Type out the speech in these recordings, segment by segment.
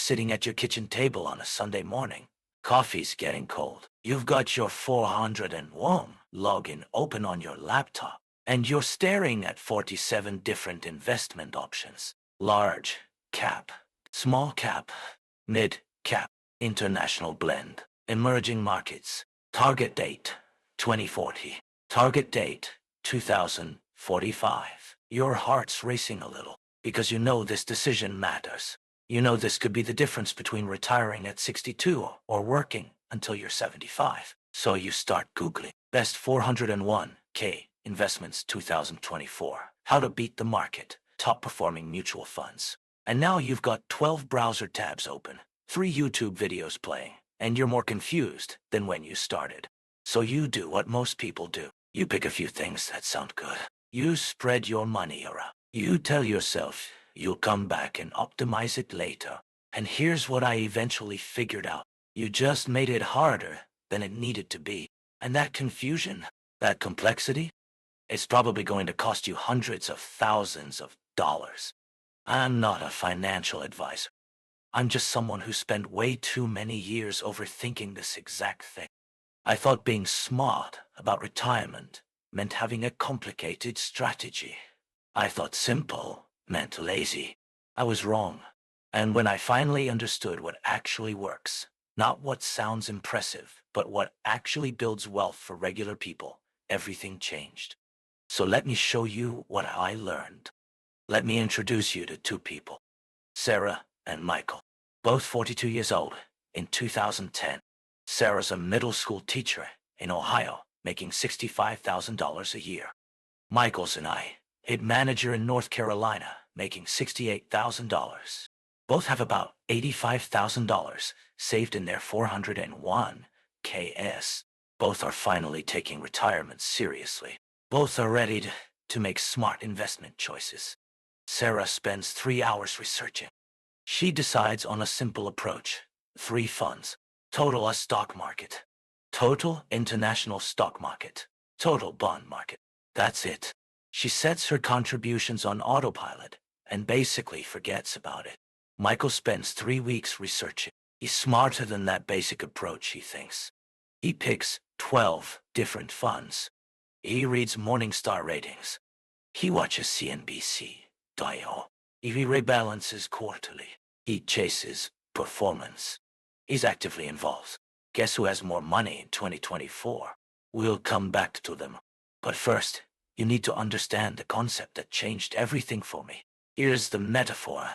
sitting at your kitchen table on a Sunday morning. Coffee's getting cold. You've got your 401 login open on your laptop, and you're staring at 47 different investment options. Large cap, small cap, mid cap, international blend, emerging markets. Target date 2040. Target date 2045. Your heart's racing a little because you know this decision matters. You know this could be the difference between retiring at 62 or working until you're 75. So you start Googling best 401k investments 2024. How to beat the market. Top performing mutual funds. And now you've got 12 browser tabs open, 3 YouTube videos playing, and you're more confused than when you started. So you do what most people do. You pick a few things that sound good. You spread your money around. You tell yourself you'll come back and optimize it later. And here's what I eventually figured out. You just made it harder than it needed to be. And that confusion, that complexity, it's probably going to cost you hundreds of thousands of dollars. I'm not a financial advisor. I'm just someone who spent way too many years overthinking this exact thing. I thought being smart about retirement meant having a complicated strategy. I thought simple meant lazy. I was wrong. And when I finally understood what actually works, not what sounds impressive, but what actually builds wealth for regular people, everything changed. So let me show you what I learned. Let me introduce you to 2 people, Sarah and Michael, both 42 years old in 2010. Sarah's a middle school teacher in Ohio, making $65,000 a year. Michael's an IT manager in North Carolina, making $68,000. Both have about $85,000 saved in their 401ks. Both are finally taking retirement seriously. Both are ready to make smart investment choices. Sarah spends 3 hours researching. She decides on a simple approach. 3 funds. Total a stock market. Total international stock market. Total bond market. That's it. She sets her contributions on autopilot and basically forgets about it. Michael spends 3 weeks researching. He's smarter than that basic approach, he thinks. He picks 12 different funds. He reads Morningstar ratings. He watches CNBC.io. He rebalances quarterly. He chases performance. He's actively involved. Guess who has more money in 2024? We'll come back to them. But first, you need to understand the concept that changed everything for me. Here's the metaphor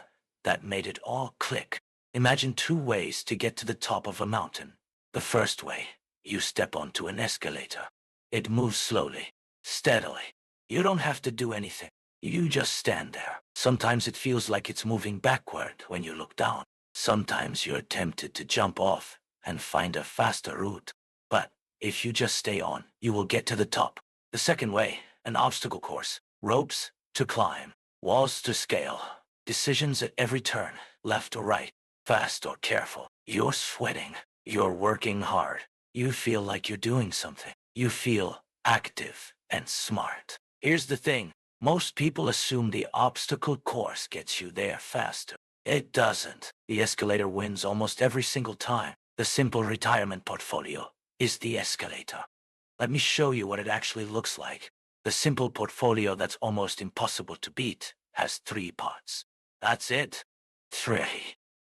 that made it all click. Imagine 2 ways to get to the top of a mountain. The first way, you step onto an escalator. It moves slowly, steadily. You don't have to do anything. You just stand there. Sometimes it feels like it's moving backward when you look down. Sometimes you're tempted to jump off and find a faster route. But if you just stay on, you will get to the top. The second way, an obstacle course. Ropes to climb, walls to scale. Decisions at every turn, left or right, fast or careful. You're sweating. You're working hard. You feel like you're doing something. You feel active and smart. Here's the thing. Most people assume the obstacle course gets you there faster. It doesn't. The escalator wins almost every single time. The simple retirement portfolio is the escalator. Let me show you what it actually looks like. The simple portfolio that's almost impossible to beat has 3 parts. That's it. 3.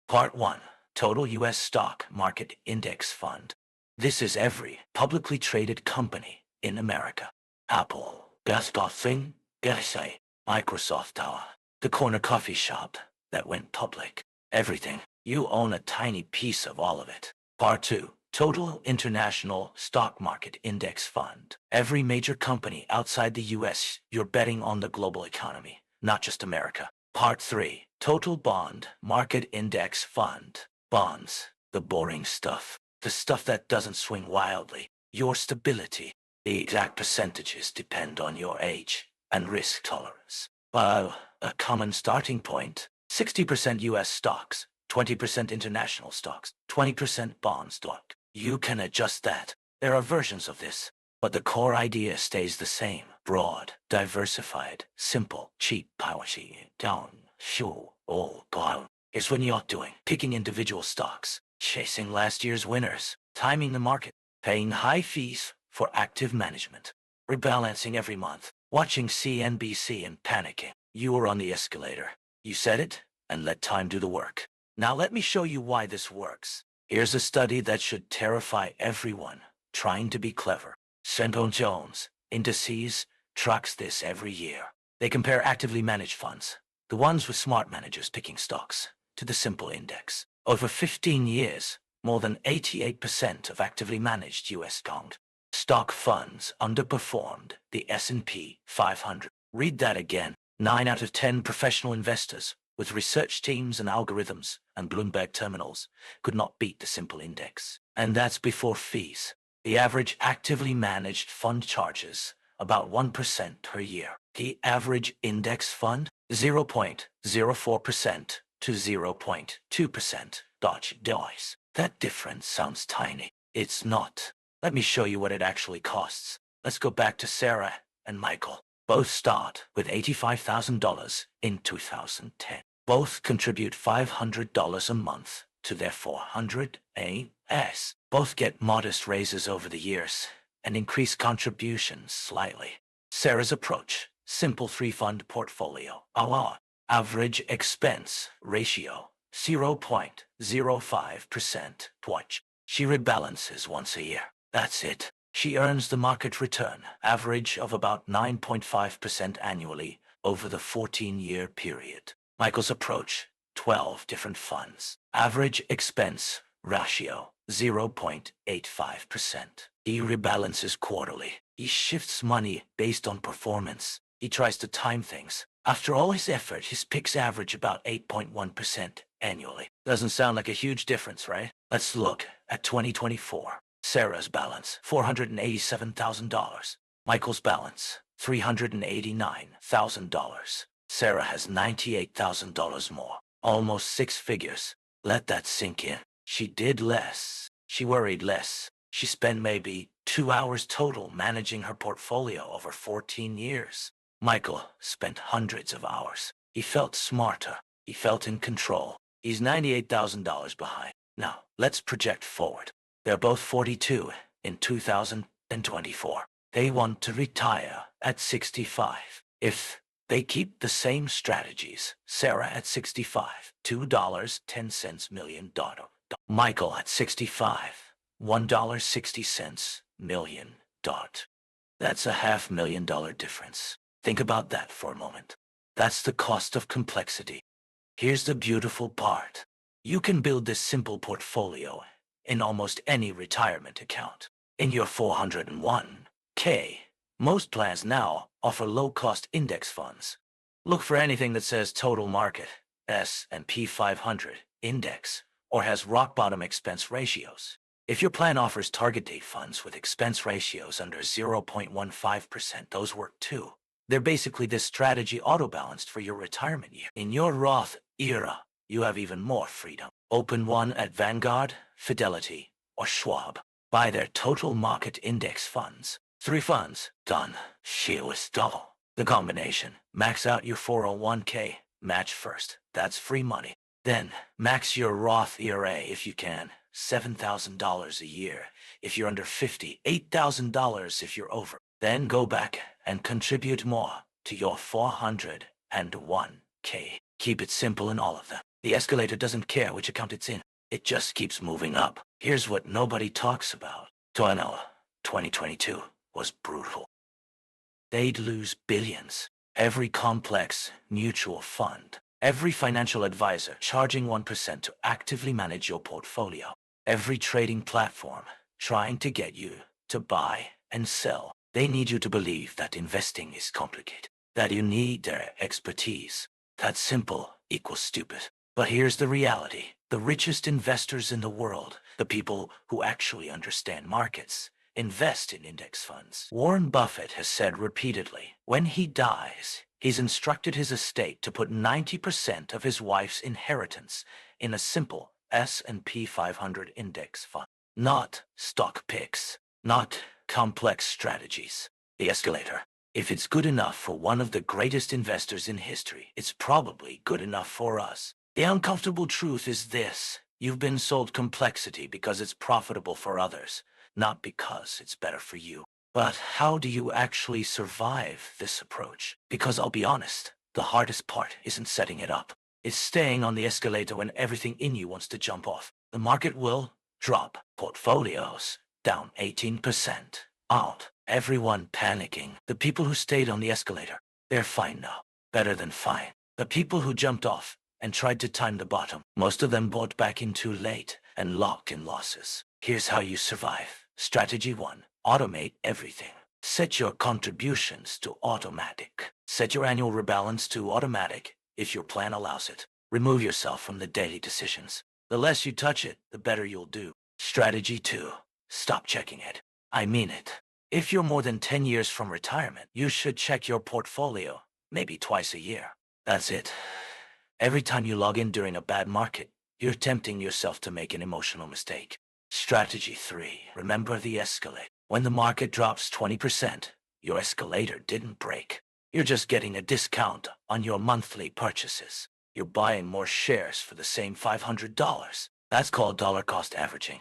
Part 1. Total U.S. Stock Market Index Fund. This is every publicly traded company in America. Apple, Best Thing, Gessay, Microsoft Tower, the corner coffee shop that went public. Everything. You own a tiny piece of all of it. Part 2. Total International Stock Market Index Fund. Every major company outside the U.S., you're betting on the global economy, not just America. Part 3. Total Bond Market Index Fund. Bonds. The boring stuff. The stuff that doesn't swing wildly. Your stability. The exact percentages depend on your age and risk tolerance. While a common starting point, 60% U.S. stocks, 20% international stocks, 20% bond stock. You can adjust that. There are versions of this, but the core idea stays the same. Broad, diversified, simple, cheap, powerful, down, show, all, down. Here's what you're doing. Picking individual stocks, chasing last year's winners, timing the market, paying high fees for active management, rebalancing every month, watching CNBC and panicking. You were on the escalator. You said it, and let time do the work. Now let me show you why this works. Here's a study that should terrify everyone trying to be clever. Central Jones Indices tracks this every year. They compare actively managed funds, the ones with smart managers picking stocks, to the simple index. Over 15 years, more than 88% of actively managed U.S. stock funds underperformed the S&P 500. Read that again. 9 out of 10 professional investors with research teams and algorithms and Bloomberg terminals could not beat the simple index. And that's before fees. The average actively managed fund charges about 1% per year. The average index fund, 0.04% to 0.2%. Dodge. That difference sounds tiny. It's not. Let me show you what it actually costs. Let's go back to Sarah and Michael. Both start with $85,000 in 2010. Both contribute $500 a month to their 400 AS. Both get modest raises over the years and increase contributions slightly. Sarah's approach, simple three-fund portfolio. Average expense ratio, 0.05%. Watch. She rebalances once a year. That's it. She earns the market return, average of about 9.5% annually over the 14-year period. Michael's approach, 12 different funds. Average expense ratio, 0.85%. He rebalances quarterly. He shifts money based on performance. He tries to time things. After all his effort, his picks average about 8.1% annually. Doesn't sound like a huge difference, right? Let's look at 2024. Sarah's balance, $487,000. Michael's balance, $389,000. Sarah has $98,000 more, almost six figures. Let that sink in. She did less. She worried less. She spent maybe 2 hours total managing her portfolio over 14 years. Michael spent hundreds of hours. He felt smarter. He felt in control. He's $98,000 behind. Now, let's project forward. They're both 42 in 2024. They want to retire at 65. If they keep the same strategies, Sarah at 65, $2.10 million. Michael at 65, $1.60 million. That's a $500,000 difference. Think about that for a moment. That's the cost of complexity. Here's the beautiful part. You can build this simple portfolio in almost any retirement account. In your 401k, most plans now offer low-cost index funds. Look for anything that says total market, S&P 500 index, or has rock-bottom expense ratios. If your plan offers target date funds with expense ratios under 0.15%, those work too. They're basically this strategy auto-balanced for your retirement year. In your Roth IRA, you have even more freedom. Open one at Vanguard, Fidelity, or Schwab. Buy their total market index funds. 3 funds. Done. Share with double. The combination. Max out your 401k. Match first. That's free money. Then, max your Roth IRA if you can. $7,000 a year if you're under 50. $8,000 if you're over. Then go back and contribute more to your 401k. Keep it simple in all of them. The escalator doesn't care which account it's in. It just keeps moving up. Here's what nobody talks about. 2022 was brutal. They'd lose billions. Every complex mutual fund. Every financial advisor charging 1% to actively manage your portfolio. Every trading platform trying to get you to buy and sell. They need you to believe that investing is complicated. That you need their expertise. That simple equals stupid. But here's the reality. The richest investors in the world, the people who actually understand markets, invest in index funds. Warren Buffett has said repeatedly, when he dies, he's instructed his estate to put 90% of his wife's inheritance in a simple S&P 500 index fund. Not stock picks, not complex strategies. The escalator. If it's good enough for one of the greatest investors in history, it's probably good enough for us. The uncomfortable truth is this. You've been sold complexity because it's profitable for others, not because it's better for you. But how do you actually survive this approach? Because I'll be honest, the hardest part isn't setting it up. It's staying on the escalator when everything in you wants to jump off. The market will drop. Portfolios down 18%. Out. Everyone panicking. The people who stayed on the escalator, they're fine now. Better than fine. The people who jumped off and tried to time the bottom, most of them bought back in too late and locked in losses. Here's how you survive. Strategy 1. Automate everything. Set your contributions to automatic. Set your annual rebalance to automatic if your plan allows it. Remove yourself from the daily decisions. The less you touch it, the better you'll do. Strategy 2. Stop checking it. I mean it. If you're more than 10 years from retirement, you should check your portfolio, maybe twice a year. That's it. Every time you log in during a bad market, you're tempting yourself to make an emotional mistake. Strategy 3. Remember the escalate. When the market drops 20%, your escalator didn't break. You're just getting a discount on your monthly purchases. You're buying more shares for the same $500. That's called dollar cost averaging,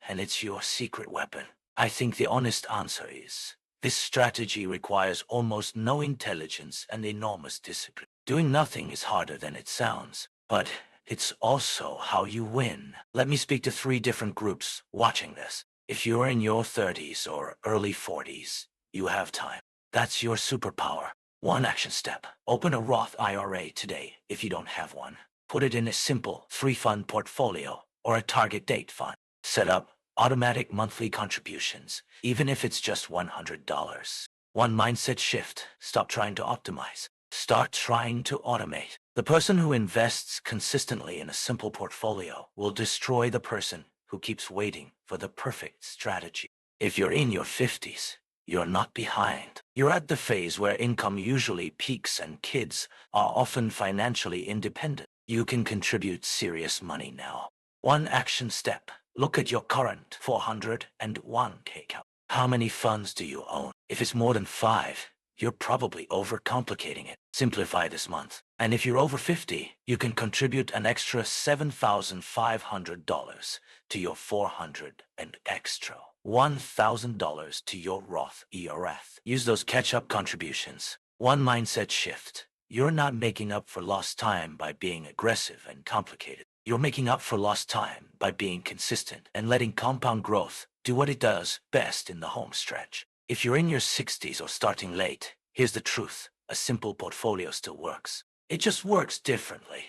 and it's your secret weapon. I think the honest answer is, this strategy requires almost no intelligence and enormous discipline. Doing nothing is harder than it sounds, but it's also how you win. Let me speak to 3 different groups watching this. If you're in your 30s or early 40s, you have time. That's your superpower. 1 action step. Open a Roth IRA today if you don't have one. Put it in a simple 3-fund portfolio or a target date fund. Set up automatic monthly contributions, even if it's just $100. 1 mindset shift. Stop trying to optimize. Start trying to automate. The person who invests consistently in a simple portfolio will destroy the person who keeps waiting for the perfect strategy. If you're in your 50s, you're not behind. You're at the phase where income usually peaks and kids are often financially independent. You can contribute serious money now. 1 action step. Look at your current 401k count. How many funds do you own? If it's more than 5, you're probably overcomplicating it. Simplify this month. And if you're over 50, you can contribute an extra $7,500 to your 400 and extra $1,000 to your Roth IRA. Use those catch-up contributions. 1 mindset shift. You're not making up for lost time by being aggressive and complicated. You're making up for lost time by being consistent and letting compound growth do what it does best in the home stretch. If you're in your 60s or starting late, here's the truth. A simple portfolio still works. It just works differently.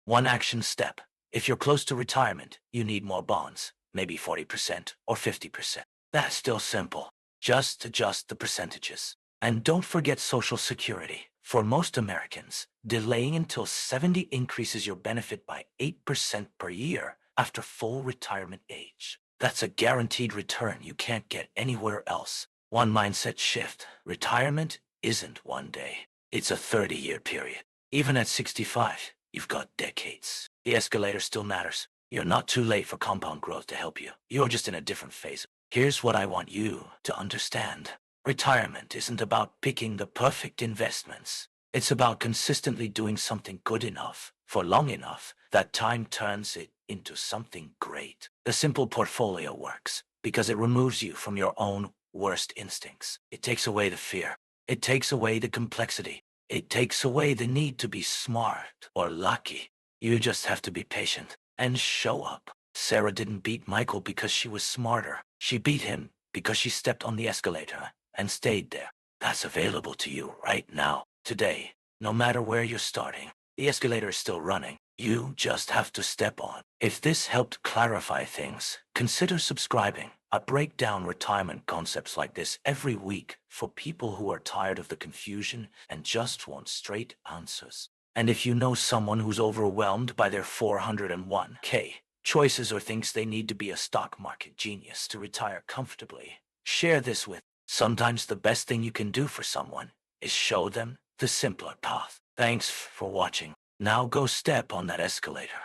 1 action step. If you're close to retirement, you need more bonds, maybe 40% or 50%. That's still simple. Just adjust the percentages. And don't forget Social Security. For most Americans, delaying until 70 increases your benefit by 8% per year after full retirement age. That's a guaranteed return you can't get anywhere else. 1 mindset shift. Retirement isn't one day. It's a 30-year period. Even at 65, you've got decades. The escalator still matters. You're not too late for compound growth to help you. You're just in a different phase. Here's what I want you to understand. Retirement isn't about picking the perfect investments. It's about consistently doing something good enough for long enough that time turns it into something great. The simple portfolio works because it removes you from your own worst instincts. It takes away the fear. It takes away the complexity. It takes away the need to be smart or lucky. You just have to be patient and show up. Sarah didn't beat Michael because she was smarter. She beat him because she stepped on the escalator and stayed there. That's available to you right now, today. No matter where you're starting, the escalator is still running. You just have to step on. If this helped clarify things, consider subscribing. I break down retirement concepts like this every week for people who are tired of the confusion and just want straight answers. And if you know someone who's overwhelmed by their 401k choices or thinks they need to be a stock market genius to retire comfortably, share this with. Sometimes the best thing you can do for someone is show them the simpler path. Thanks for watching. Now go step on that escalator.